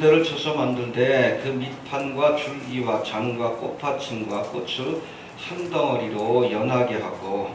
대를 쳐서 만들되 그 밑판과 줄기와 장과 꽃받침과 꽃을 한 덩어리로 연하게 하고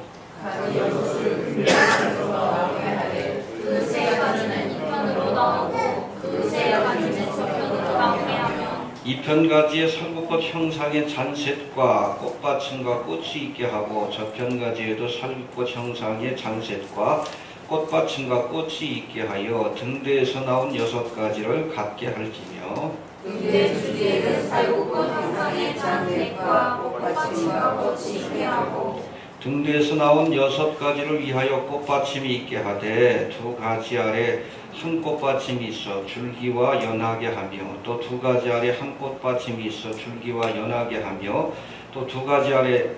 그 세 가지는 이편으로 나오고 그 세 가지는 저편으로 나오게 하며 이편가지에 살구꽃 형상의 잔셋과 꽃받침과 꽃이 있게 하고 저편가지에도 살구꽃 형상의 잔셋과 꽃받침과 꽃이 있게 하여 등대에서 나온 6가지를 갖게 할지며 등대 주위에는 살구꽃 형상의 잔색과 꽃받침과 꽃이 있게 하고 등대에서 나온 6가지를 위하여 꽃받침이 있게 하되 2가지 아래 한 꽃받침이 있어 줄기와 연하게 하며 또 2가지 아래 한 꽃받침이 있어 줄기와 연하게 하며 또 2가지 아래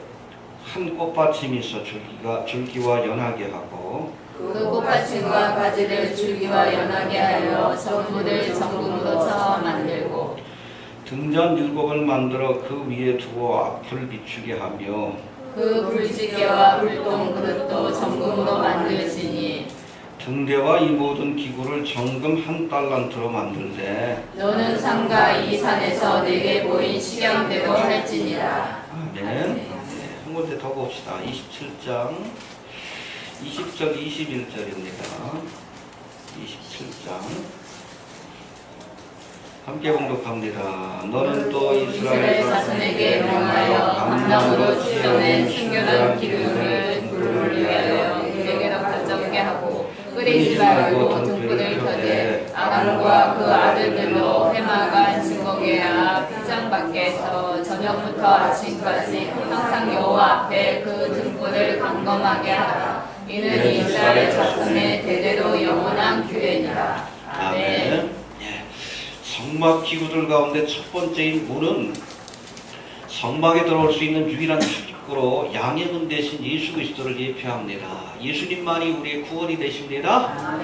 한 꽃받침이 있어 줄기와 연하게 하고 그 꽃받침과 가지를 줄기와 연하게 하여 전부를 정금으로 쳐 만들고 등잔 7을 만들어 그 위에 두어 앞을 비추게 하며 그 불지게와 불똥 그릇도 정금으로 만들지니 등대와 이 모든 기구를 정금 1달란트로 만들되 너는 상가 이 산에서 내게 보인 식양대로 할지니라. 아멘. 한 군데 더 봅시다. 27장 20절 21절입니다. 27장 함께 봉독합니다. 너는 또 이스라엘 자손에게 명하여 감당으로 찢어낸 순결한 기름을 불을 위하여 그에게로 가져오게 하고 끓이지 말고 등불을 켜되 아론과 그 아들들로 해마간 증거계와 휘장 밖에서 저녁부터 아침까지 항상 여호와 앞에 그 등불을 감검하게 하라. 이는 이스라엘 자손의 대대로 영원한 규례니라. 아멘. 성막 기구들 가운데 첫 번째인 문은 성막에 들어올 수 있는 유일한 출입구로 양해문 대신 예수 그리스도를 예표합니다. 예수님만이 우리의 구원이 되십니다.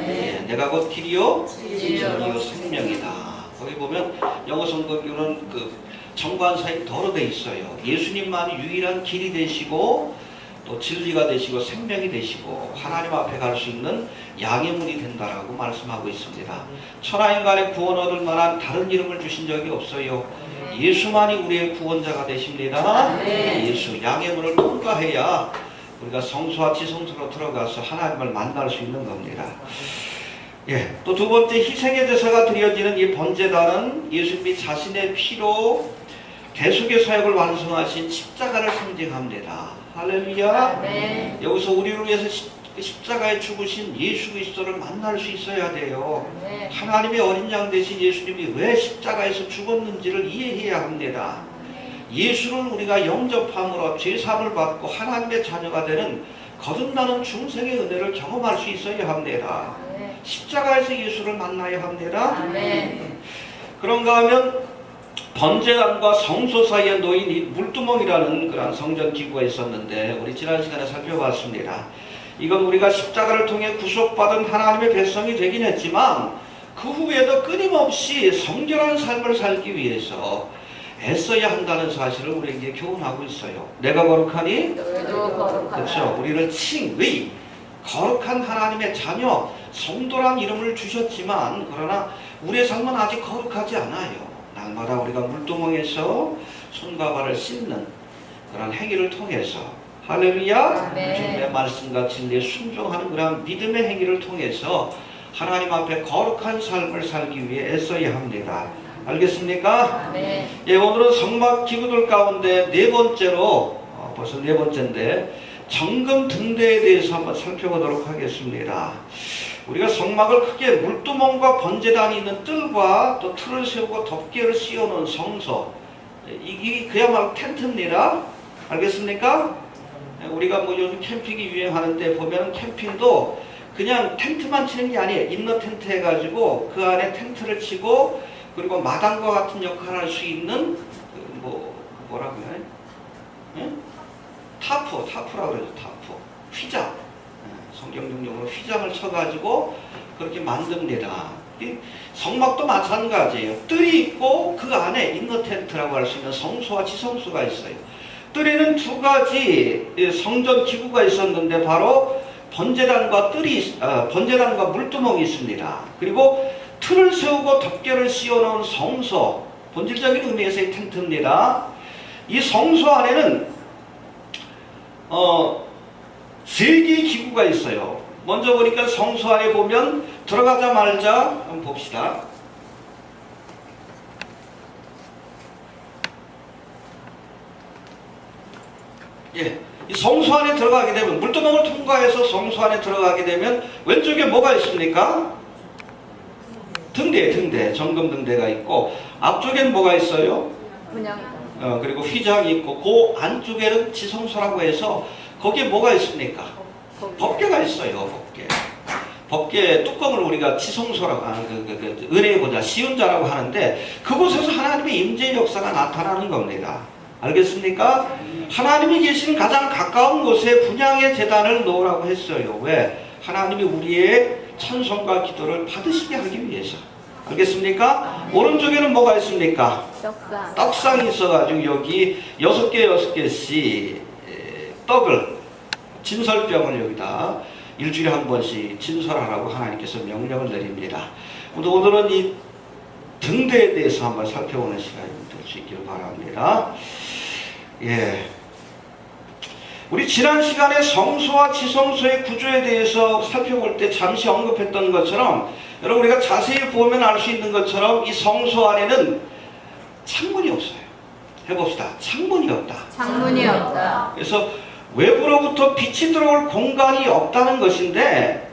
내가 곧 길이요 진리요 생명이다. 거기 보면 영어 성경에는 그 정관사에 덜어 돼 있어요. 예수님만이 유일한 길이 되시고 또 진리가 되시고 생명이 되시고 하나님 앞에 갈 수 있는 양해문이 된다라고 말씀하고 있습니다. 천하인간의 구원 얻을 만한 다른 이름을 주신 적이 없어요. 예수만이 우리의 구원자가 되십니다. 예수 양해문을 통과해야 우리가 성소와 지성소로 들어가서 하나님을 만날 수 있는 겁니다. 또 두 번째 희생의 제사가 드려지는 이 번제단은 예수님이 자신의 피로 대속의 사역을 완성하신 십자가를 상징합니다. 할렐루야. 여기서 우리를 위해서 십자가에 죽으신 예수 그리스도를 만날 수 있어야 돼요. 하나님의 어린 양 되신 예수님이 왜 십자가에서 죽었는지를 이해해야 합니다. 예수를 우리가 영접함으로 죄사함을 받고 하나님의 자녀가 되는 거듭나는 중생의 은혜를 경험할 수 있어야 합니다. 십자가에서 예수를 만나야 합니다. 그런가 하면 번제단과 성소 사이에 놓인 이 물두멍이라는 그런 성전 기구가 있었는데 우리 지난 시간에 살펴봤습니다. 이건 우리가 십자가를 통해 구속받은 하나님의 백성이 되긴 했지만 그 후에도 끊임없이 성결한 삶을 살기 위해서 애써야 한다는 사실을 우리에게 교훈하고 있어요. 내가 거룩하니 너희도 거룩하다. 그렇죠. 우리를 칭의 거룩한 하나님의 자녀 성도란 이름을 주셨지만 그러나 우리의 삶은 아직 거룩하지 않아요. 날마다 우리가 물두멍에서 손과 발을 씻는 그런 행위를 통해서 할렐루야 주님의 말씀과 진리에 순종하는 그런 믿음의 행위를 통해서 하나님 앞에 거룩한 삶을 살기 위해 애써야 합니다. 알겠습니까? 오늘은 성막 기구들 가운데 네 번째로 벌써 네 번째인데 정금 등대에 대해서 한번 살펴보도록 하겠습니다. 우리가 성막을 크게 물두멍과 번제단이 있는 뜰과 또 틀을 세우고 덮개를 씌워놓은 성소, 이게 그야말로 텐트입니다. 알겠습니까? 우리가 뭐 요즘 캠핑이 유행하는데 보면 캠핑도 그냥 텐트만 치는 게 아니에요. 인너 텐트 해가지고 그 안에 텐트를 치고 그리고 마당과 같은 역할을 할 수 있는 뭐라고 해요? 타프라고 그러죠. 타프, 휘장. 성경적 용어로 휘장을 쳐가지고 그렇게 만듭니다. 성막도 마찬가지예요. 뜰이 있고 그 안에 인너 텐트라고 할 수 있는 성소와 지성소가 있어요. 뜰에는 2가지 성전 기구가 있었는데 바로 번제단과 번제단과 물두멍이 있습니다. 그리고 틀을 세우고 덮개를 씌워놓은 성소, 본질적인 의미에서의 텐트입니다. 이 성소 안에는 3개의 기구가 있어요. 먼저 보니까 성소 안에 보면 들어가자마자 한번 봅시다. 예, 이 성소 안에 들어가게 되면, 물두멍을 통과해서 성소 안에 들어가게 되면 왼쪽에 뭐가 있습니까? 등대, 정금 등대가 있고, 앞쪽엔 뭐가 있어요? 그리고 휘장이 있고, 그 안쪽에는 지성소라고 해서 거기에 뭐가 있습니까? 법궤가 있어요. 법궤 뚜껑을 우리가 지성소라고 하는 은혜의 보좌, 시운자라고 하는데, 그곳에서 하나님의 임재의 역사가 나타나는 겁니다. 알겠습니까? 하나님이 계시는 가장 가까운 곳에 분향의 제단을 놓으라고 했어요. 왜? 하나님이 우리의 찬송과 기도를 받으시게 하기 위해서. 알겠습니까? 오른쪽에는 뭐가 있습니까? 떡상이 있어가지고 여기 6개씩 떡을, 진설병을 여기다 일주일에 한 번씩 진설하라고 하나님께서 명령을 내립니다. 오늘은 이 등대에 대해서 한번 살펴보는 시간이 될 수 있기를 바랍니다. 예. 우리 지난 시간에 성소와 지성소의 구조에 대해서 살펴볼 때 잠시 언급했던 것처럼, 여러분 우리가 자세히 보면 알 수 있는 것처럼 이 성소 안에는 창문이 없어요. 해봅시다. 창문이 없다. 그래서 외부로부터 빛이 들어올 공간이 없다는 것인데,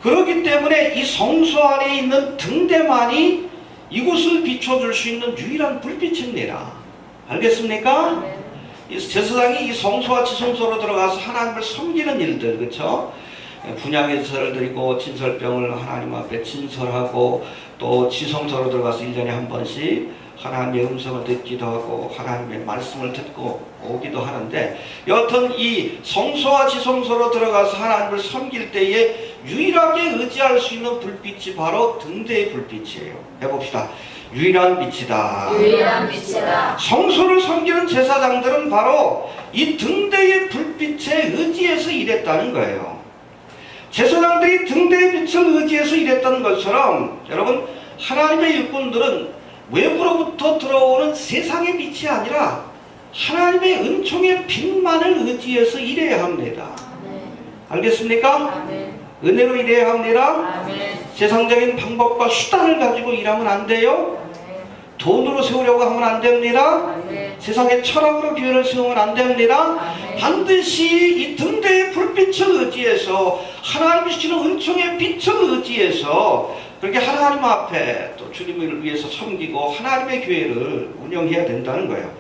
그렇기 때문에 이 성소 안에 있는 등대만이 이곳을 비춰줄 수 있는 유일한 불빛입니다. 알겠습니까? 제사장이 이 성소와 지성소로 들어가서 하나님을 섬기는 일들, 그렇죠? 분향의 제사를 드리고 진설병을 하나님 앞에 진설하고, 또 지성소로 들어가서 1년에 한 번씩 하나님의 음성을 듣기도 하고 하나님의 말씀을 듣고 오기도 하는데, 여하튼 이 성소와 지성소로 들어가서 하나님을 섬길 때에 유일하게 의지할 수 있는 불빛이 바로 등대의 불빛이에요. 해봅시다. 유일한 빛이다. 성소를 섬기는 제사장들은 바로 이 등대의 불빛에 의지해서 일했다는 거예요. 제사장들이 등대의 빛을 의지해서 일했다는 것처럼, 여러분 하나님의 일꾼들은 외부로부터 들어오는 세상의 빛이 아니라 하나님의 은총의 빛만을 의지해서 일해야 합니다. 알겠습니까? 은혜로 일해야 합니다. 세상적인 방법과 수단을 가지고 일하면 안 돼요. 돈으로 세우려고 하면 안 됩니다. 세상의 철학으로 교회를 세우면 안 됩니다. 반드시 이 등대의 불빛을 의지해서, 하나님이 주시는 은총의 빛을 의지해서 그렇게 하나님 앞에 또 주님을 위해서 섬기고 하나님의 교회를 운영해야 된다는 거예요.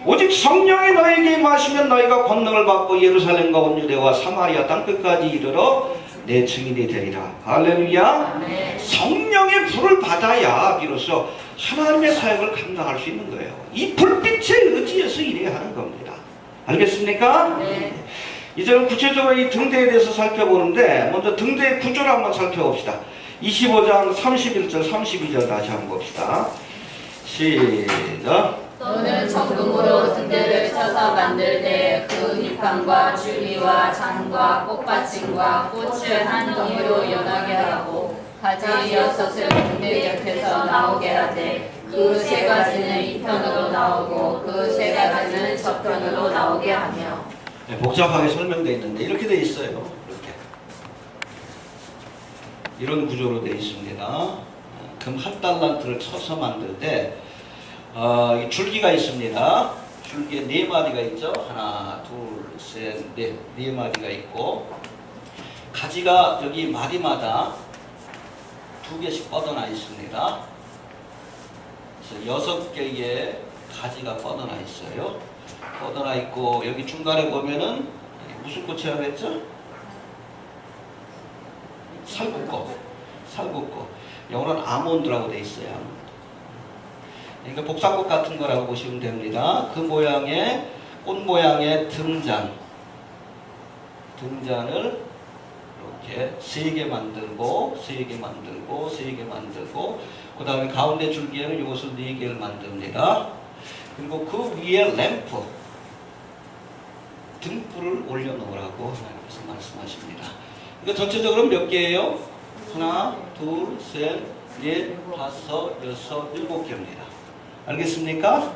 오직 성령이 너에게 임하시면 너희가 권능을 받고 예루살렘과 온 유대와 사마리아 땅끝까지 이르러 내 증인이 되리라. 할렐루야. 성령의 불을 받아야 비로소 하나님의 사역을 감당할 수 있는 거예요. 이 불빛에 의지해서 일해야 하는 겁니다. 알겠습니까? 이제는 구체적으로 이 등대에 대해서 살펴보는데, 먼저 등대의 구조를 한번 살펴봅시다. 25장 31절 32절 다시 한번 봅시다. 시작. 너는 정금으로 등대를 쳐서 만들 때 그 뒷판과 줄기와 장과 꽃받침과 꽃을 한 덩이로 연하게 하고, 가지 6을 등대 옆에서 나오게 하되, 그 3가지는 이 편으로 나오고 그 3가지는 저편으로 나오게 하며. 네, 복잡하게 설명되어 있는데 이렇게 되어 있어요. 이런 구조로 되어 있습니다. 금 1달란트를 쳐서 만들 때 줄기가 있습니다. 줄기에 4마디가 있죠. 하나, 둘, 셋, 넷, 4마디가 있고, 가지가 여기 마디마다 2개씩 뻗어나 있습니다. 그래서 6개의 가지가 뻗어나 있어요. 뻗어나 있고, 여기 중간에 보면은 무슨 꽃이라고 했죠? 살구꽃. 영어로는 아몬드라고 되어 있어요. 그러니까 복사꽃 같은 거라고 보시면 됩니다. 그 모양의, 꽃 모양의 등잔을 이렇게 3개 만들고, 3개 만들고, 3개 만들고, 그 다음에 가운데 줄기에는 이것을 4개를 만듭니다. 그리고 그 위에 램프, 등불을 올려놓으라고 하나님께서 말씀하십니다. 그러니까 전체적으로 몇 개예요? 하나, 둘, 셋, 넷, 다섯, 여섯, 일곱 개입니다. 알겠습니까?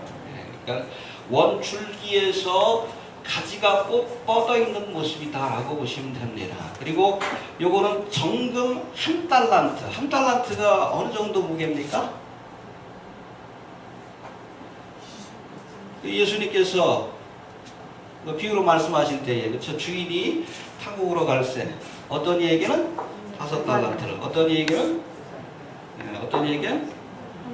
그러니까 원줄기에서 가지가 꼭 뻗어 있는 모습이다라고 보시면 됩니다. 그리고 요거는 정금 한 달란트. 한 달란트가 어느 정도 무게입니까? 예수님께서 비유로 말씀하실 때에 그렇죠? 주인이 타국으로 갈새 어떤 이에게는 5달란트를, 어떤 이에게는 어떤 이에게는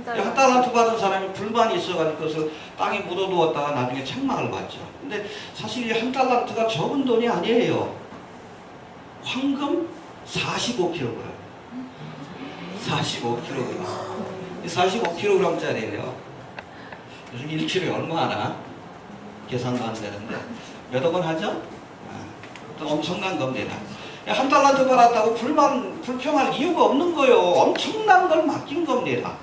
한 달란트 받은 사람이 불만이 있어가지고 그것을 땅에 묻어두었다가 나중에 책망을 받죠. 근데 사실 이 한 달란트가 적은 돈이 아니에요. 황금 45kg. 45kg. 45kg짜리예요. 요즘 1kg에 얼마 하나? 계산도 안 되는데 몇 억원 하죠? 엄청난 겁니다. 한 달란트 받았다고 불평할 이유가 없는 거예요. 엄청난 걸 맡긴 겁니다.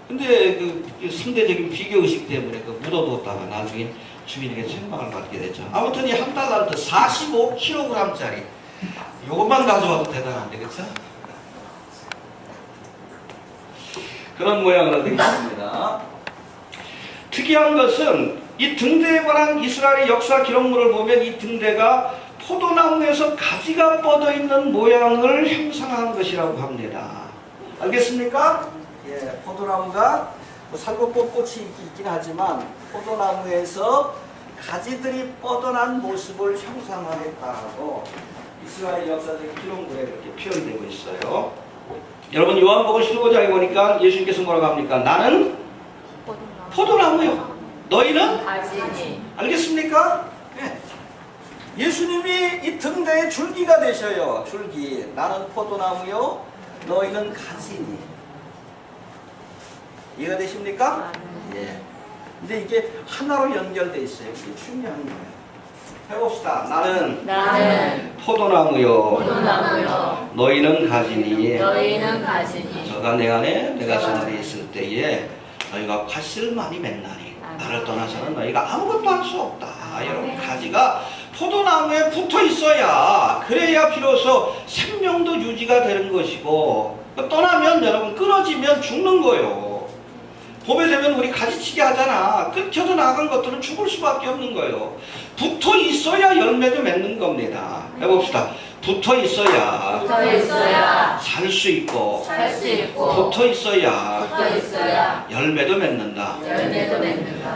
근데 그 상대적인 비교의식 때문에 그 묻어두었다가 나중에 주인에게 책망을 받게 되죠. 아무튼 이 한 달란트 45kg짜리 요것만 가져와도 대단한데 그렇죠? 그런 모양으로 되어 있습니다. 특이한 것은 이 등대에 관한 이스라엘의 역사 기록물을 보면 이 등대가 포도나무에서 가지가 뻗어 있는 모양을 형상한 것이라고 합니다. 알겠습니까? 예, 포도나무가 살구꽃꽃이 있긴 하지만 포도나무에서 가지들이 뻗어난 모습을 형상화했다고 이스라엘 역사적인 기록물에 그렇게 표현되고 있어요. 여러분 요한복음 15장에 보니까 예수님께서 뭐라고 합니까? 나는 포도나무요. 너희는 가지니. 알겠습니까? 네. 예수님이 이 등대의 줄기가 되셔요. 줄기. 나는 포도나무요. 너희는 가지니. 이해가 되십니까? 예. 근데 이게 하나로 연결되어 있어요. 이게 중요한 거예요. 해봅시다. 나는 포도나무요. 너희는 가지니. 저가 내 안에 내가 저 안에 있을 때에 너희가 과실을 많이 맺나니 나를 떠나서는 너희가 아무것도 할 수 없다. 여러분 가지가 포도나무에 붙어 있어야 그래야 비로소 생명도 유지가 되는 것이고 떠나면 여러분 끊어지면 죽는 거예요. 봄에 되면 우리 가지치기 하잖아. 끊겨서 나간 것들은 죽을 수밖에 없는 거예요. 붙어 있어야 열매도 맺는 겁니다. 해봅시다. 붙어 있어야 살 수 있고 붙어 있어야 열매도 맺는다.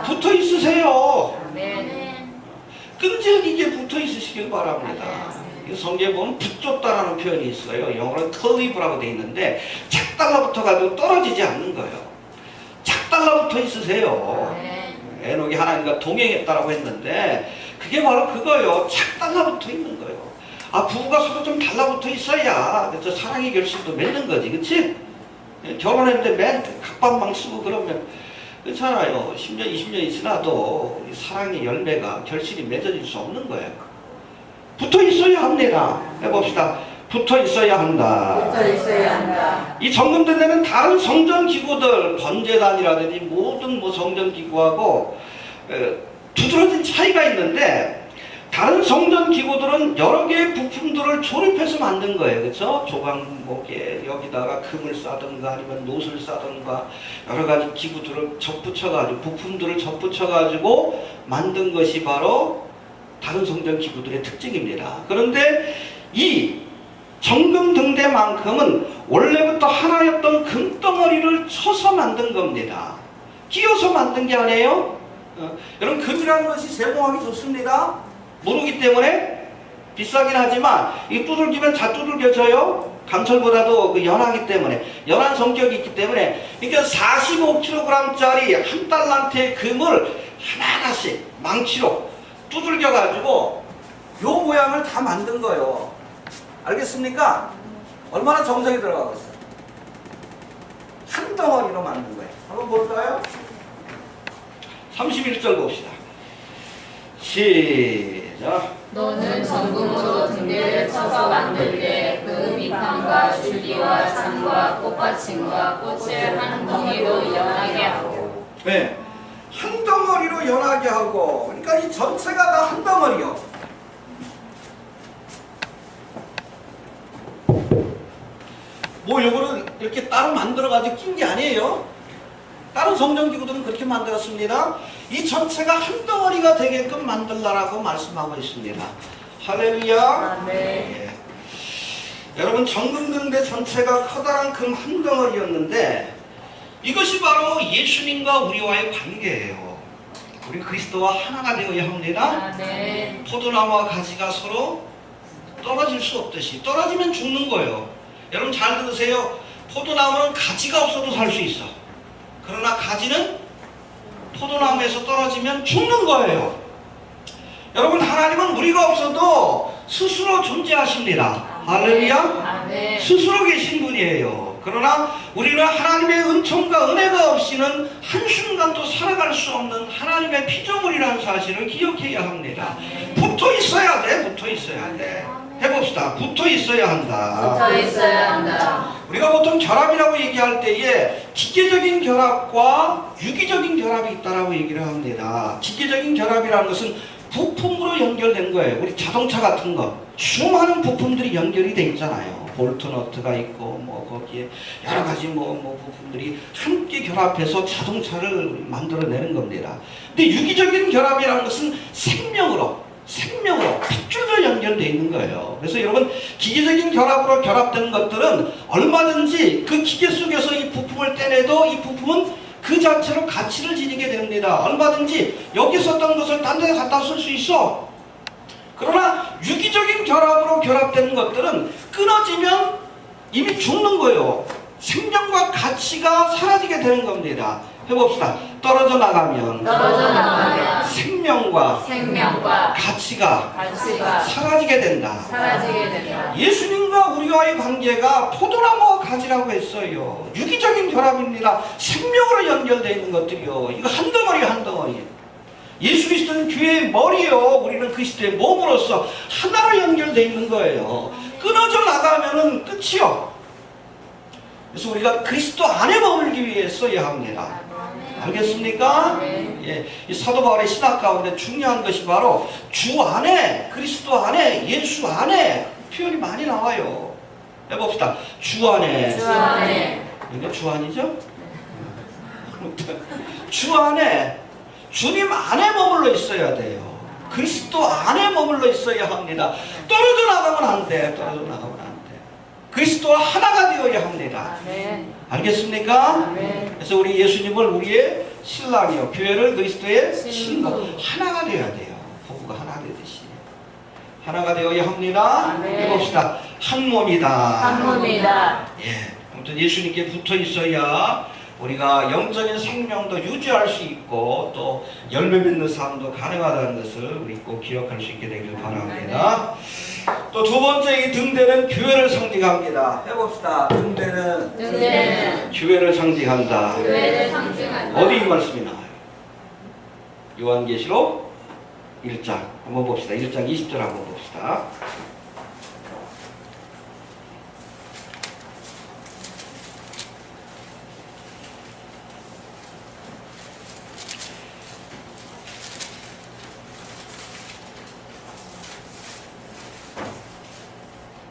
붙어 있으세요. 끈질기게 붙어 있으시길 바랍니다. 성경에 보면 붙잡다라는 표현이 있어요. 영어로는 클리브라고 되어 있는데 착 달라붙어가지고 떨어지지 않는 거예요. 착 달라붙어 있으세요. 에녹이 하나님과 동행했다라고 했는데 그게 바로 그거예요. 착 달라붙어 있는 거예요. 부부가 서로 좀 달라붙어 있어야 그래서 사랑의 결실도 맺는 거지, 그렇지? 결혼했는데 맨 각방망 쓰고 그러면 그렇잖아요. 10년, 20년이 지나도 사랑의 열매가 결실이 맺어질 수 없는 거예요. 붙어 있어야 합니다. 해봅시다. 붙어 있어야 한다. 이 정금등대는 다른 성전기구들, 번제단이라든지 모든 성전기구하고 두드러진 차이가 있는데 다른 성전기구들은 여러 개의 부품들을 조립해서 만든 거예요. 그렇죠? 조각목에 여기다가 금을 싸든가 아니면 노를 싸든가 여러 가지 기구들을 접붙여가지고 부품들을 접붙여가지고 만든 것이 바로 다른 성전기구들의 특징입니다. 그런데 이 정금등대만큼은 원래부터 하나였던 금덩어리를 쳐서 만든 겁니다. 끼워서 만든 게 아니에요. 여러분 금이라는 것이 제공하기 좋습니다. 모르기 때문에 비싸긴 하지만 이 두들기면 잘 두들겨져요. 강철보다도 그 연하기 때문에 연한 성격이 있기 때문에 그러니까 45kg짜리 한 달란트의 금을 하나하나씩 망치로 두들겨가지고 요 모양을 다 만든 거예요. 알겠습니까? 얼마나 정성이 들어가고 있어요. 한 덩어리로 만든 거예요. 한번 볼까요? 31절 봅시다. 시작. 너는 정금으로 등대를 쳐서 만들 때 그 밑판과 줄기와 장과 꽃받침과 꽃을 한 덩이로 연하게 하고. 네, 한 덩어리로 연하게 하고. 그러니까 이 전체가 다 한 덩어리요. 뭐 요거를 이렇게 따로 만들어가지고 낀 게 아니에요. 다른 성경기구들은 그렇게 만들었습니다. 이 전체가 한 덩어리가 되게끔 만들라라고 말씀하고 있습니다. 할렐루야. 네. 예. 여러분 정금등대 전체가 커다란 금 한 덩어리였는데 이것이 바로 예수님과 우리와의 관계예요. 우리 그리스도와 하나가 되어야 합니다. 네. 포도나무와 가지가 서로 떨어질 수 없듯이 떨어지면 죽는 거예요. 여러분 잘 들으세요. 포도나무는 가지가 없어도 살 수 있어. 그러나 가지는 포도나무에서 떨어지면 죽는 거예요. 여러분 하나님은 우리가 없어도 스스로 존재하십니다. 할렐루야. 네. 스스로 계신 분이에요. 그러나 우리는 하나님의 은총과 은혜가 없이는 한순간도 살아갈 수 없는 하나님의 피조물이라는 사실을 기억해야 합니다. 붙어 있어야 돼. 붙어 있어야 돼. 해봅시다. 붙어 있어야 한다. 붙어 있어야 한다. 우리가 보통 결합이라고 얘기할 때에 기계적인 결합과 유기적인 결합이 있다라고 얘기를 합니다. 기계적인 결합이라는 것은 부품으로 연결된 거예요. 우리 자동차 같은 거 수많은 부품들이 연결이 돼 있잖아요. 볼트 너트가 있고 뭐 거기에 여러 가지 뭐 부품들이 함께 결합해서 자동차를 만들어내는 겁니다. 근데 유기적인 결합이라는 것은 생명으로 핏줄로 연결되어 있는 거예요. 그래서 여러분 기계적인 결합으로 결합된 것들은 얼마든지 그 기계 속에서 이 부품을 떼내도 이 부품은 그 자체로 가치를 지니게 됩니다. 얼마든지 여기 썼던 것을 딴 데 갖다 쓸 수 있어. 그러나 유기적인 결합으로 결합된 것들은 끊어지면 이미 죽는 거예요. 생명과 가치가 사라지게 되는 겁니다. 해봅시다. 떨어져 나가면 생명과 가치가 사라지게 된다. 예수님과 우리와의 관계가 포도나무와 가지라고 했어요. 유기적인 결합입니다. 생명으로 연결되어 있는 것들이요. 이거 한 덩어리 한 덩어리. 예수 그리스도는 교회의 머리요. 우리는 그리스도의 몸으로서 하나로 연결되어 있는 거예요. 끊어져 나가면은 끝이요. 그래서 우리가 그리스도 안에 머물기 위해 써야 합니다. 알겠습니까? 예, 이 사도 바울의 신학 가운데 중요한 것이 바로 주 안에, 그리스도 안에, 예수 안에 표현이 많이 나와요. 해봅시다. 주 안에. 이거 주 안이죠? 주 안에, 주님 안에 머물러 있어야 돼요. 그리스도 안에 머물러 있어야 합니다. 떨어져 나가면 안 돼. 떨어져 나가면 안 돼. 그리스도와 하나가 되어야 합니다. 알겠습니까? 그래서 우리 예수님을 우리의 신랑이요, 교회를 그리스도의 신부, 하나가 되어야 돼요. 부부가 하나 되듯이 하나가 되어야 합니다. 해봅시다. 한 몸이다. 예, 아무튼 예수님께 붙어 있어야 우리가 영적인 생명도 유지할 수 있고 또 열매 맺는 삶도 가능하다는 것을 우리 꼭 기억할 수 있게 되길 바랍니다. 또 두 번째 이 등대는 교회를 상징합니다. 해봅시다. 등대는 교회를 상징한다. 어디 이 말씀이 나와요? 요한계시록 1장 한번 봅시다. 1장 20절 한번 봅시다.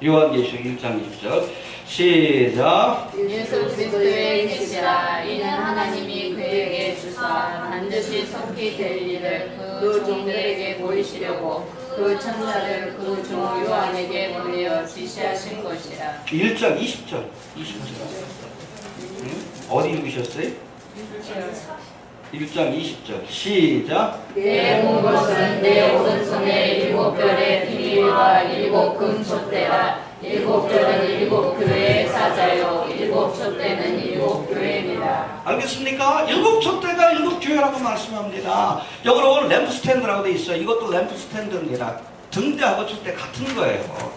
요한계시록 1장 20절 시작. 예수 그리스도의 계시라. 이는 하나님이 그에게 주사 반드시 속히 될 일을 그 종들에게 보이시려고 그 천사를 그 종 요한에게 보내어 지시하신 것이라. 1장 20절 어디 읽으셨어요? 1장 20절 시작. 내 본 것은 내 오른손에 7별의 비밀과 7 금촛대라. 7별은 7 교회의 사자요 7 촛대는 7 교회입니다. 알겠습니까? 7 촛대가 7 교회라고 말씀합니다. 여기로 램프 스탠드라고 돼 있어요. 이것도 램프 스탠드입니다. 등대하고 촛대 같은 거예요.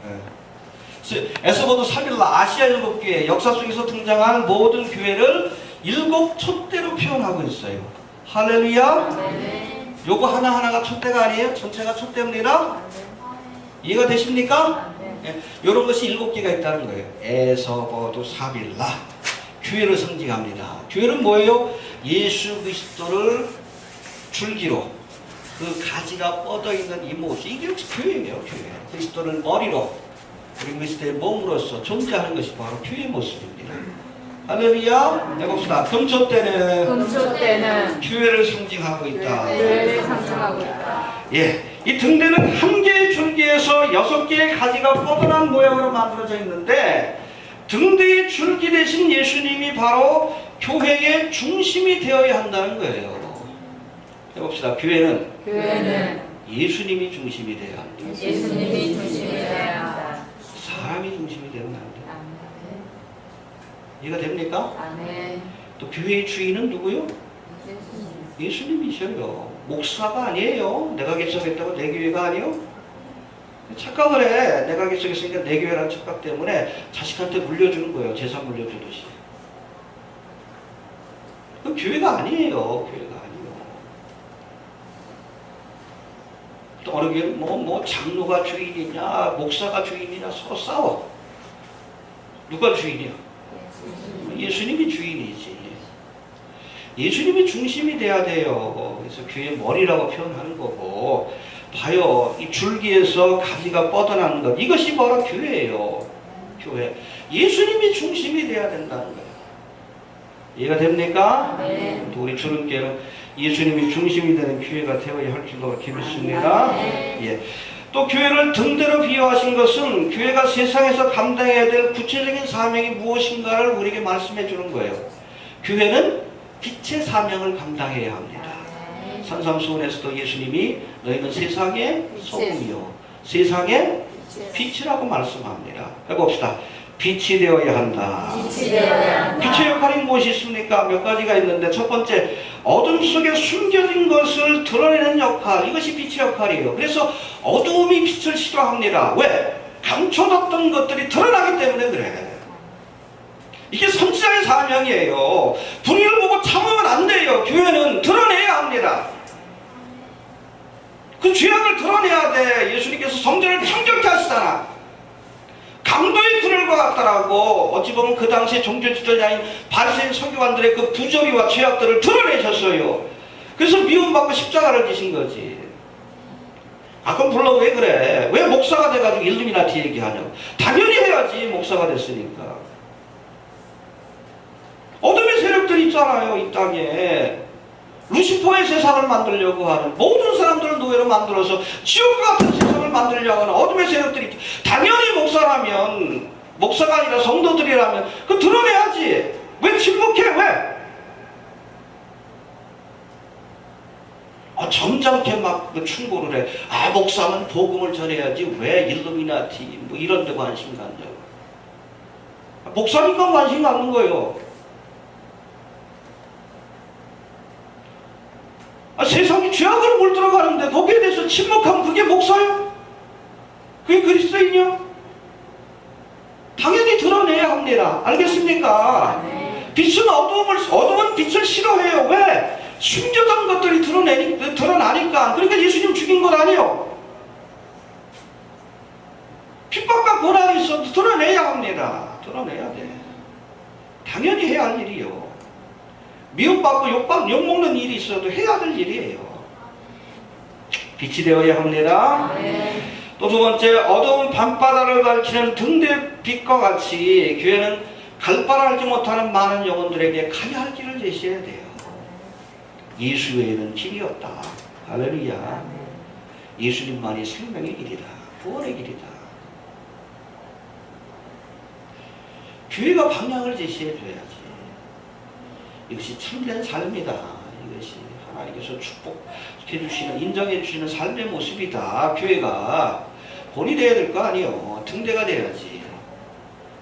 네. 에스보드 3일라 아시아 7교회 역사 속에서 등장한 모든 교회를 7 촛대로 표현하고 있어요. 할렐루야. 요거 하나하나가 촛대가 아니에요. 전체가 촛대입니다. 이해가 되십니까? 이런 것이 7개가 있다는 거예요. 에서버도 사빌라 교회를 상징합니다. 교회는 뭐예요? 예수 그리스도를 줄기로 그 가지가 뻗어 있는 이 모습, 이게 교회예요. 교회. 그리스도를 머리로 우리 그리스도의 몸으로서 존재하는 것이 바로 교회의 모습입니다. 할렐루야. 해봅시다. 금초 때는 교회를 상징하고 있다. 교회를 상징하고 있다. 예, 이 등대는 한 개의 줄기에서 6개의 가지가 뻗어난 모양으로 만들어져 있는데 등대의 줄기 대신 예수님이 바로 교회의 중심이 되어야 한다는 거예요. 해봅시다. 교회는 예수님이 중심이 되어야 합니다. 예수님이 중심이 되어야 한다. 사람이 중심이 되면 안 돼요. 이해가 됩니까? 아멘. 또 교회의 주인은 누구요? 예수님이셔요. 목사가 아니에요. 내가 개척했다고 내 교회가 아니요. 착각을 해. 내가 개척했으니까 내 교회라는 착각 때문에 자식한테 물려주는 거예요. 재산 물려주듯이. 그 교회가 아니에요. 교회가 아니에요. 또 어느 교회는 뭐 장로가 주인이냐 목사가 주인이냐 서로 싸워. 누가 주인이야? 예수님이 주인이지. 예수님이 중심이 돼야 돼요. 그래서 교회의 머리라고 표현하는 거고, 봐요. 이 줄기에서 가지가 뻗어나는 것, 이것이 바로 교회예요. 교회. 예수님이 중심이 돼야 된다는 거예요. 이해가 됩니까? 네. 또 우리 주름교회는 예수님이 중심이 되는 교회가 되어야 할 줄로 믿습니다. 예. 또 교회를 등대로 비유하신 것은 교회가 세상에서 감당해야 될 구체적인 사명이 무엇인가를 우리에게 말씀해 주는 거예요. 교회는 빛의 사명을 감당해야 합니다. 산상수훈에서도 예수님이 너희는 세상의 소금이요 세상의 빛이라고 말씀합니다. 해봅시다. 빛이 되어야 한다. 빛의 역할이 무엇이 있습니까? 몇 가지가 있는데 첫 번째, 어둠 속에 숨겨진 것을 드러내는 역할, 이것이 빛의 역할이에요. 그래서 어두움이 빛을 싫어합니다. 왜? 감춰뒀던 것들이 드러나기 때문에 그래. 이게 선지자의 사명이에요. 분위기를 보고 참으면 안 돼요. 교회는 드러내야 합니다. 그 죄악을 드러내야 돼. 예수님께서 성전을 평정케 하시잖아. 강도의 그늘과 같다라고. 어찌 보면 그 당시에 종교 지도자인 바리새인 서기관들의 그 부조리와 죄악들을 드러내셨어요. 그래서 미움받고 십자가를 지신 거지. 아, 그럼 불러 왜 그래? 왜 목사가 돼가지고 일루미나티 얘기하냐고. 당연히 해야지, 목사가 됐으니까. 어둠의 세력들이 있잖아요, 이 땅에. 루시퍼의 세상을 만들려고 하는, 모든 사람들을 노예로 만들어서 지옥과 같은 세상을 만들려고 하는 어둠의 세력들이 있다. 당연히 목사라면, 목사가 아니라 성도들이라면 그거 드러내야지. 왜 침묵해? 왜? 점잖게 막 충고를 해. 아, 목사는 복음을 전해야지. 왜 일루미나티 뭐 이런 데 관심 갖냐고. 목사니까 관심 갖는 거예요. 아, 세상이 죄악으로 물들어가는데 거기에 대해서 침묵하면 그게 목사요? 그게 그리스도인이요? 당연히 드러내야 합니다. 알겠습니까? 빛은 어둠은 빛을 싫어해요. 왜? 숨겨둔 것들이 드러나니까. 그러니까 예수님 죽인 것 아니에요. 핍박과 고난이 있어도 드러내야 합니다. 드러내야 돼. 당연히 해야 할 일이요. 미움받고 욕먹는 일이 있어도 해야 될 일이에요. 빛이 되어야 합니다. 또 두 번째, 어두운 밤바다를 밝히는 등대 빛과 같이 교회는 갈 바를 알지 못하는 많은 영혼들에게 가야 할 길을 제시해야 돼요. 예수 외에는 길이 없다. 할렐루야. 예수님만이 생명의 길이다. 구원의 길이다. 교회가 방향을 제시해줘야지. 이것이 참된 삶이다. 이것이 하나님께서 축복해 주시는, 인정해 주시는 삶의 모습이다. 교회가 본이 되어야 될 거 아니에요. 등대가 돼야지.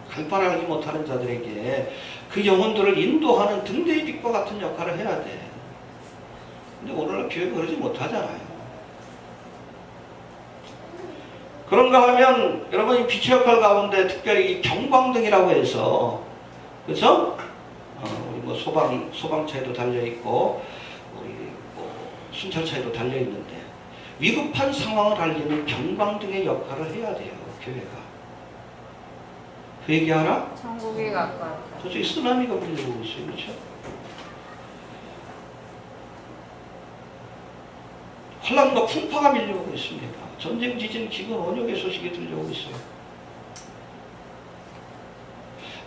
갈 바를 알지 못하는 자들에게 그 영혼들을 인도하는 등대의 빛과 같은 역할을 해야 돼. 근데 오늘날 교회가 그러지 못하잖아요. 그런가 하면 여러분이 빛의 역할 가운데 특별히 경광등이라고 해서, 그렇죠? 우리 뭐 소방차에도 달려있고, 우리 뭐 순찰차에도 달려있는데, 위급한 상황을 알리는 경광등의 역할을 해야 돼요, 교회가. 그 얘기 알아? 천국이 가까웠다. 저쪽에 쓰나미가 밀려오고 있어요, 그렇죠? 환란과 풍파가 밀려오고 있습니다. 전쟁, 지진, 기근, 원역의 소식이 들려오고 있어요.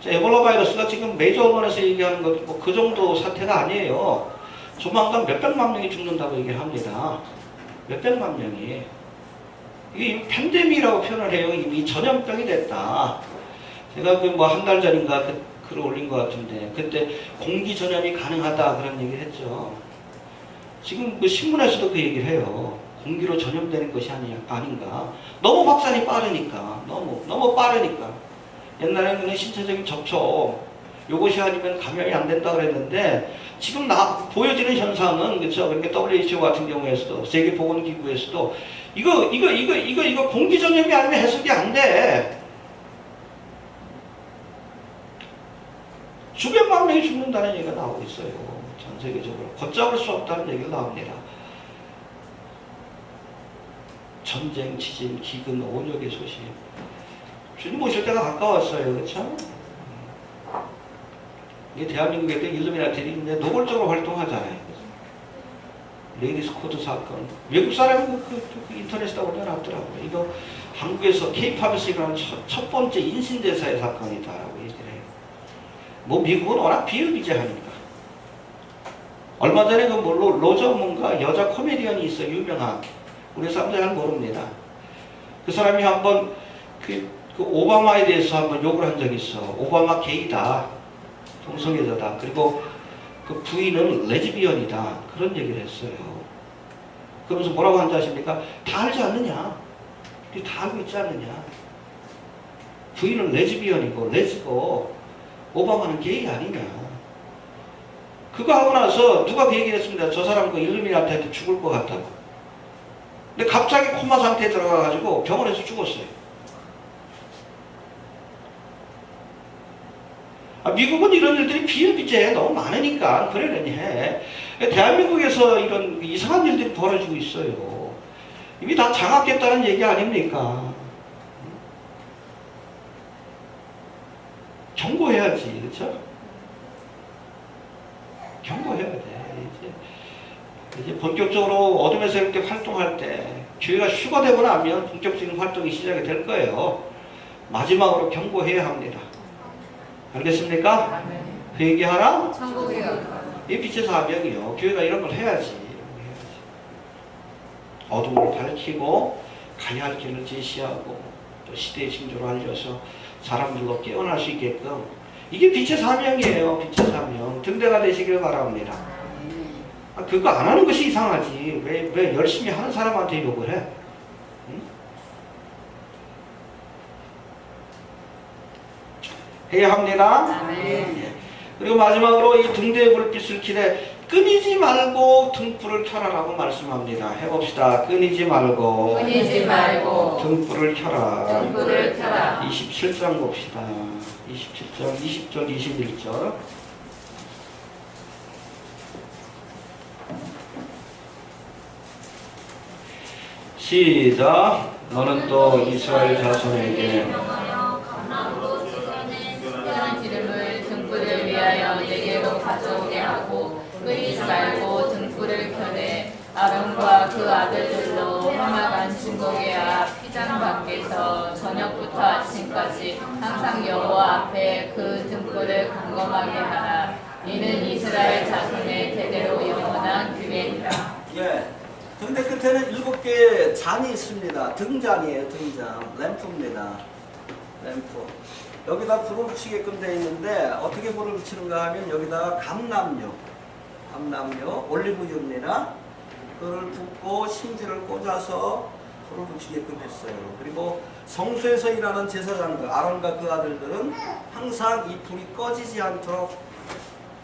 에볼라 바이러스가 지금 메이저 언론에서 얘기하는 것, 뭐 그 정도 사태가 아니에요. 조만간 몇백만 명이 죽는다고 얘기를 합니다. 몇백만 명이. 이게 팬데믹이라고 표현을 해요. 이미 전염병이 됐다. 제가 그 뭐 한 달 전인가 글을 올린 것 같은데, 그때 공기 전염이 가능하다 그런 얘기를 했죠. 지금 그 신문에서도 그 얘기를 해요. 공기로 전염되는 것이 아닌가. 너무 확산이 빠르니까. 너무 빠르니까. 옛날에는 그냥 신체적인 접촉, 요것이 아니면 감염이 안 된다 그랬는데, 지금 보여지는 현상은, 그렇죠. 그러니까 WHO 같은 경우에서도, 세계보건기구에서도, 이거 공기 전염이 아니면 해석이 안 돼. 수백만 명이 죽는다는 얘기가 나오고 있어요. 전 세계적으로. 걷잡을 수 없다는 얘기가 나옵니다. 전쟁, 지진, 기근, 온역의 소식. 주님 오실 때가 가까웠어요. 그렇죠? 이게 대한민국에도 일루미나티들이 이제 노골적으로 활동하잖아요. 레이디스 코드 사건. 외국 사람이 그 인터넷에다 올려놨더라고요. 이거 한국에서 K-팝에서 일어난 첫 번째 인신대사의 사건이다라고 얘기를 해요. 뭐 미국은 워낙 비일비재하니까. 얼마 전에 그 로저 뭔가 여자 코미디언이 있어요. 유명한. 우리 사람들 잘 모릅니다. 그 사람이 한번 그 오바마에 대해서 한번 욕을 한 적이 있어. 오바마 게이다. 동성애자다. 그리고 그 부인은 레즈비언이다. 그런 얘기를 했어요. 그러면서 뭐라고 한지 아십니까? 다 알지 않느냐? 우리 다 알고 있지 않느냐? 부인은 레즈비언이고 레즈고 오바마는 게이 아니냐? 그거 하고 나서 누가 그 얘기를 했습니다. 저 사람 그 일루미나티한테 죽을 것 같다고. 근데 갑자기 코마 상태에 들어가가지고 병원에서 죽었어요. 미국은 이런 일들이 비일비재해 너무 많으니까 그러려니 해. 대한민국에서 이런 이상한 일들이 벌어지고 있어요. 이미 다 장악했다는 얘기 아닙니까? 경고해야지, 그렇죠? 경고해야 돼. 이제 본격적으로 어둠에서 이렇게 활동할 때 교회가 휴가되고 나면 본격적인 활동이 시작이 될 거예요. 마지막으로 경고해야 합니다. 알겠습니까? 그 얘기 하나? 이 빛의 사명이요. 교회가 이런 걸 해야지. 어둠을 밝히고 가야 할 길을 제시하고 또 시대의 징조를 알려서 사람들로 깨어날 수 있게끔. 이게 빛의 사명이에요. 빛의 사명. 등대가 되시길 바랍니다. 그거 안 하는 것이 이상하지. 왜 열심히 하는 사람한테 욕을 해? 응? 해야 합니다. 예. 그리고 마지막으로 이 등대의 불빛을 켜되 끊이지 말고 등불을 켜라라고 말씀합니다. 해봅시다. 끊이지 말고 등불을 켜라. 27장 봅시다. 27장 20절 21절. 시작. 너는 또 이스라엘 자손에게 기름을 등불을 위하여 내게로 가져오게 하고 끊이지 말고 등불을 켜되 아론과 그 아들들로 험악한 증거계와 피장 밖에서 저녁부터 아침까지 항상 여호와 앞에 그 등불을 감검하게 하라. 이는 이스라엘 자손의 대대로 영원한 규례니라. 예. 근데 끝에는 7개의 잔이 있습니다. 등잔이에요. 등잔. 램프입니다. 램프. 여기다 불을 붙이게끔 되어 있는데 어떻게 불을 붙이는가 하면 여기다가 감람유, 올리브유입니다. 그걸 붓고 심지를 꽂아서 불을 붙이게끔 했어요. 그리고 성소에서 일하는 제사장들, 아론과 그 아들들은 항상 이 불이 꺼지지 않도록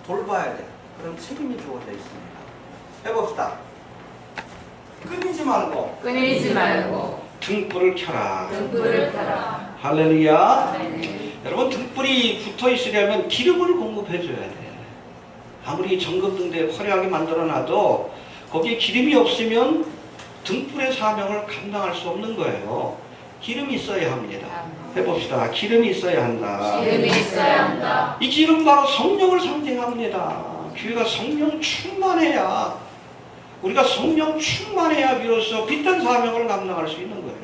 돌봐야 돼. 그런 책임이 주어져 있습니다. 해봅시다. 끊이지 말고 등불을 켜라. 할렐루야. 여러분, 등불이 붙어 있으려면 기름을 공급해 줘야 돼. 아무리 전급등대 화려하게 만들어놔도 거기에 기름이 없으면 등불의 사명을 감당할 수 없는 거예요. 기름이 있어야 합니다. 해봅시다. 기름이 있어야 한다. 이 기름 바로 성령을 상징합니다. 교회가 성령 충만해야, 우리가 성령 충만해야 비로소 빛된 사명을 감당할 수 있는 거예요.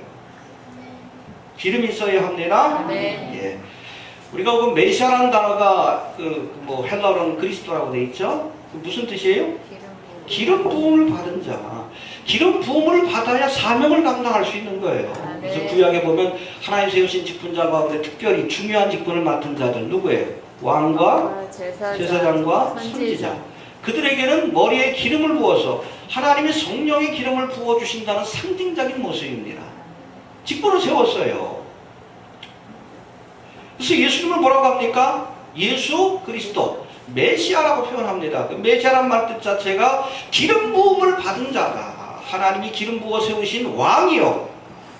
기름이 있어야 합니다. 네. 예. 우리가 그 메시아라는 단어가 뭐 헬라어로는 그리스도라고 돼 있죠? 무슨 뜻이에요? 기름 부음을 받은 자. 기름 부음을 받아야 사명을 감당할 수 있는 거예요. 그래서 구약에 보면 하나님 세우신 직분자 가운데 특별히 중요한 직분을 맡은 자들 누구예요? 왕과 제사장과 선지자. 그들에게는 머리에 기름을 부어서 하나님의 성령의 기름을 부어주신다는 상징적인 모습입니다. 직분을 세웠어요. 그래서 예수님을 뭐라고 합니까? 예수 그리스도 메시아라고 표현합니다. 그 메시아란 말 뜻 자체가 기름 부음을 받은 자다. 하나님이 기름 부어 세우신 왕이요,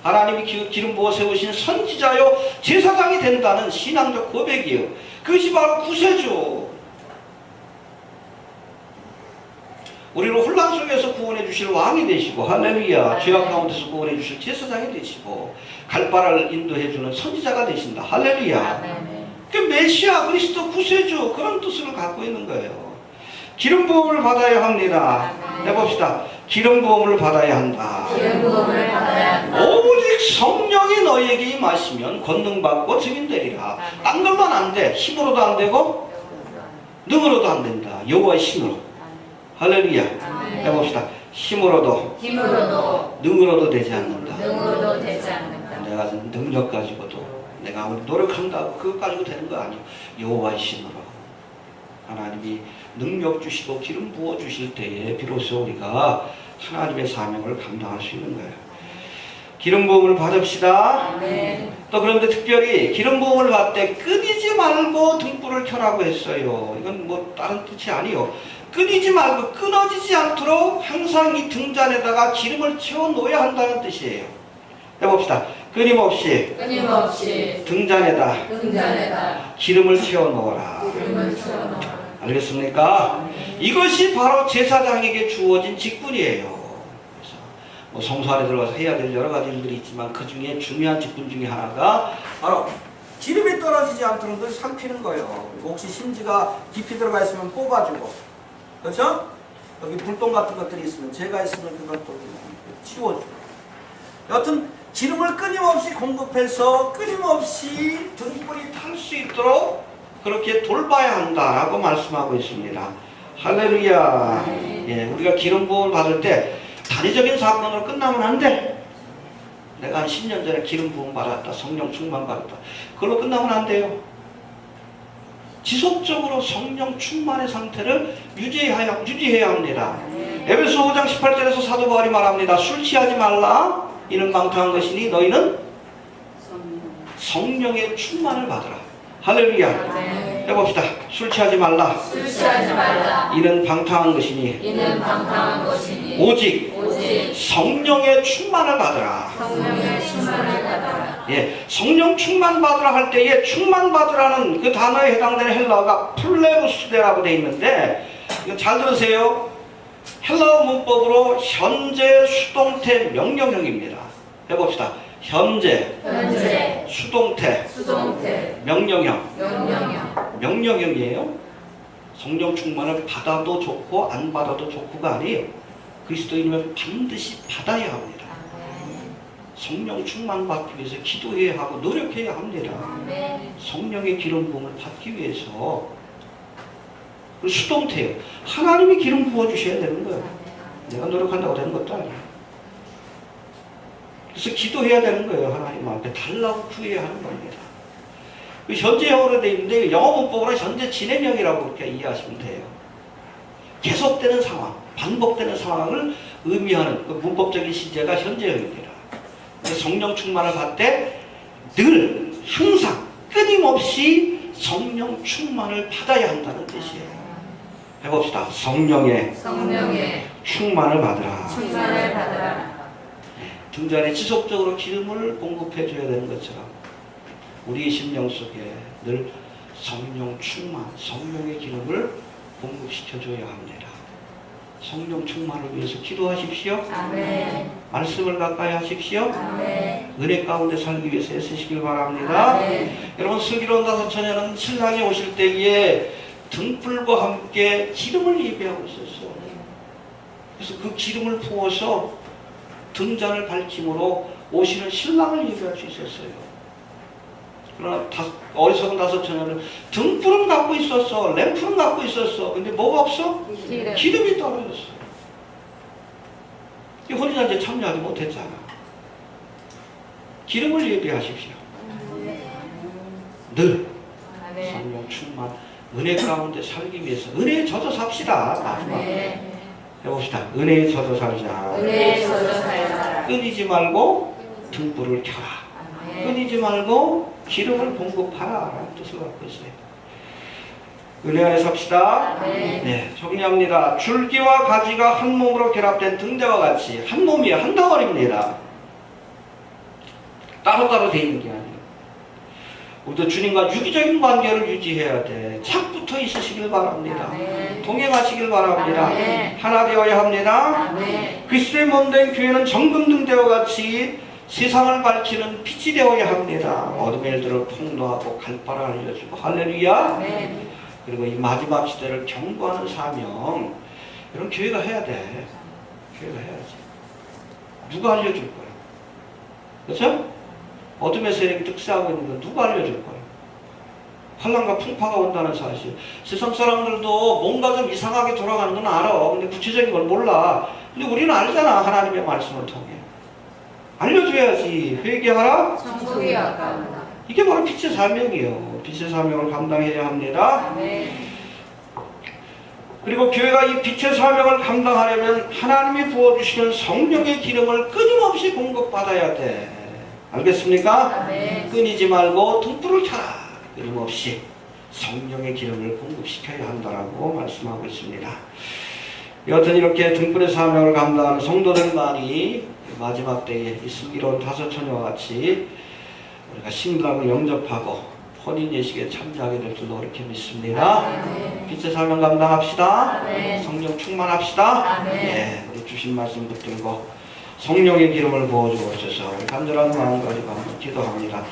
하나님이 기름 부어 세우신 선지자요, 제사장이 된다는 신앙적 고백이에요. 그것이 바로 구세주. 우리를 혼란 속에서 구원해 주실 왕이 되시고, 할렐루야, 죄악 가운데서 구원해 주실 제사장이 되시고, 갈바를 인도해 주는 선지자가 되신다. 할렐루야. 그 메시아 그리스도 구세주, 그런 뜻을 갖고 있는 거예요. 기름 부음을 받아야 합니다. 해봅시다. 기름 부음을 받아야 한다. 기름 부음을 받아야 한다. 오직 성령이 너희에게 임하시면 권능받고 증인되리라. 딴 걸로는 안 돼. 힘으로도 안 되고 능으로도 안 된다. 여호와의 신으로. 할렐루야. 해봅시다. 힘으로도 능으로도 되지 않는다. 능으로도 되지 않는다. 내가 능력 가지고도, 내가 아무리 노력한다고 그것 가지고 되는 거 아니에요. 여호와의 신으로 하나님이 능력 주시고 기름 부어 주실 때에 비로소 우리가 하나님의 사명을 감당할 수 있는 거예요. 기름 부음을 받읍시다. 또 그런데 특별히 기름 부음을 받을 때 끊이지 말고 등불을 켜라고 했어요. 이건 뭐 다른 뜻이 아니에요. 끊이지 말고 끊어지지 않도록 항상 이 등잔에다가 기름을 채워 놓아야 한다는 뜻이에요. 해봅시다. 끊임없이 등잔에다 기름을 채워 놓아라. 알겠습니까? 이것이 바로 제사장에게 주어진 직분이에요. 그래서 뭐 성소 안에 들어가서 해야 될 여러 가지 일들이 있지만 그 중에 중요한 직분 중에 하나가 바로 기름이 떨어지지 않도록 늘 살피는 거예요. 그리고 혹시 심지가 깊이 들어가 있으면 뽑아주고, 그렇죠? 여기 불똥 같은 것들이 있으면, 제가 있으면 그것도 치워주고. 여튼 기름을 끊임없이 공급해서 끊임없이 등불이 탈 수 있도록 그렇게 돌봐야 한다라고 말씀하고 있습니다. 할렐루야. 예, 우리가 기름 부음을 받을 때 단위적인 사건으로 끝나면 안 돼. 내가 한 10년 전에 기름 부음 받았다, 성령 충만 받았다, 그걸로 끝나면 안 돼요. 지속적으로 성령 충만의 상태를 유지해야 합니다. 에베소 5장 18절에서 사도 바울이 말합니다. 술 취하지 말라. 이는 방탕한 것이니 너희는 성령의 충만을 받으라. 할렐루야. 해봅시다. 술 취하지 말라. 이는 방탕한 것이니 오직 성령의 충만을 받으라. 예, 성령 충만 받으라 할 때에 충만 받으라는 그 단어에 해당되는 헬라어가 플레루스데라고 되어 있는데, 이거 잘 들으세요. 헬라어 문법으로 현재 수동태 명령형입니다. 해봅시다. 현재 수동태 명령형이에요. 성령 충만을 받아도 좋고 안 받아도 좋고가 아니에요. 그리스도인이면 반드시 받아야 합니다. 성령 충만 받기 위해서 기도해야 하고 노력해야 합니다. 성령의 기름 부음을 받기 위해서. 수동태예요. 하나님이 기름 부어주셔야 되는 거예요. 내가 노력한다고 되는 것도 아니에요. 그래서 기도해야 되는 거예요. 하나님 앞에 달라고 구해야 하는 겁니다. 현재형으로 되어 있는데 영어 문법으로 현재 진행형이라고 그렇게 이해하시면 돼요. 계속되는 상황, 반복되는 상황을 의미하는 그 문법적인 시제가 현재형입니다. 성령 충만을 받을 때 늘 항상 끊임없이 성령 충만을 받아야 한다는 뜻이에요. 해봅시다. 성령의 충만을 받으라. 등잔에 지속적으로 기름을 공급해 줘야 되는 것처럼 우리의 심령 속에 늘 성령 충만, 성령의 기름을 공급시켜 줘야 합니다. 성령 충만을 위해서 기도하십시오. 아멘. 말씀을 가까이 하십시오. 아멘. 은혜 가운데 살기 위해서 애쓰시길 바랍니다. 아멘. 여러분, 슬기로운 다섯 처녀는 신랑이 오실 때에 등불과 함께 기름을 예배하고 있었어요. 그래서 그 기름을 부어서 등잔을 밝힘으로 오시는 신랑을 예배할 수 있었어요. 그러나 어리석은 다섯 처녀는 등불은 갖고 있었어, 램프는 갖고 있었어. 근데 뭐가 없어? 기름. 기름이 떨어졌어. 이 혼인잔치에 참여하지 못했잖아. 기름을 예비하십시오. 늘 아멘. 성령 충만 은혜 가운데 살기 위해서 은혜에 젖어 삽시다. 마지막 아멘. 해봅시다. 은혜에 젖어 살자. 은혜에 젖어 살자. 끊이지 말고 등불을 켜라. 아멘. 끊이지 말고 기름을 공급하라 라는 뜻을 갖고 있어요. 은혜 안에 삽시다. 아멘. 네, 정리합니다. 줄기와 가지가 한 몸으로 결합된 등대와 같이 한 몸이에요. 한 덩어리입니다. 따로따로 돼 있는 게 아니에요. 우리도 주님과 유기적인 관계를 유지해야 돼. 착 붙어 있으시길 바랍니다. 아멘. 동행하시길 바랍니다. 아멘. 하나 되어야 합니다. 아멘. 그리스도의 몸된 교회는 정금등대와 같이 세상을 밝히는 빛이 되어야 합니다. 어둠의 일들을 폭로하고 갈바를 알려주고 할렐루야. 아멘. 그리고 이 마지막 시대를 경고하는 사명, 이런 교회가 해야 돼. 교회가 해야지. 누가 알려줄 거야? 그렇죠? 어둠의 세력이 득세하고 있는 건 누가 알려줄 거야? 환란과 풍파가 온다는 사실. 세상 사람들도 뭔가 좀 이상하게 돌아가는 건 알아. 근데 구체적인 걸 몰라. 근데 우리는 알잖아. 하나님의 말씀을 통해. 알려줘야지. 회개하라. 천국이 가까우다. 이게 바로 빛의 사명이에요. 빛의 사명을 감당해야 합니다. 아멘. 그리고 교회가 이 빛의 사명을 감당하려면 하나님이 부어주시는 성령의 기름을 끊임없이 공급받아야 돼. 알겠습니까? 아멘. 끊이지 말고 등불을 켜라. 끊임없이 성령의 기름을 공급시켜야 한다라고 말씀하고 있습니다. 여하튼 이렇게 등불의 사명을 감당하는 성도들만이 마지막 때에 이 슬기로운 다섯 처녀와 같이 우리가 신랑을 영접하고 혼인 예식에 참여하게 될 줄로 이렇게 믿습니다. 아멘. 빛의 사명 감당합시다. 아멘. 성령 충만합시다. 아멘. 예, 우리 주신 말씀 붙들고 성령의 기름을 부어주옵소서. 간절한 마음 가지고 한번 기도합니다.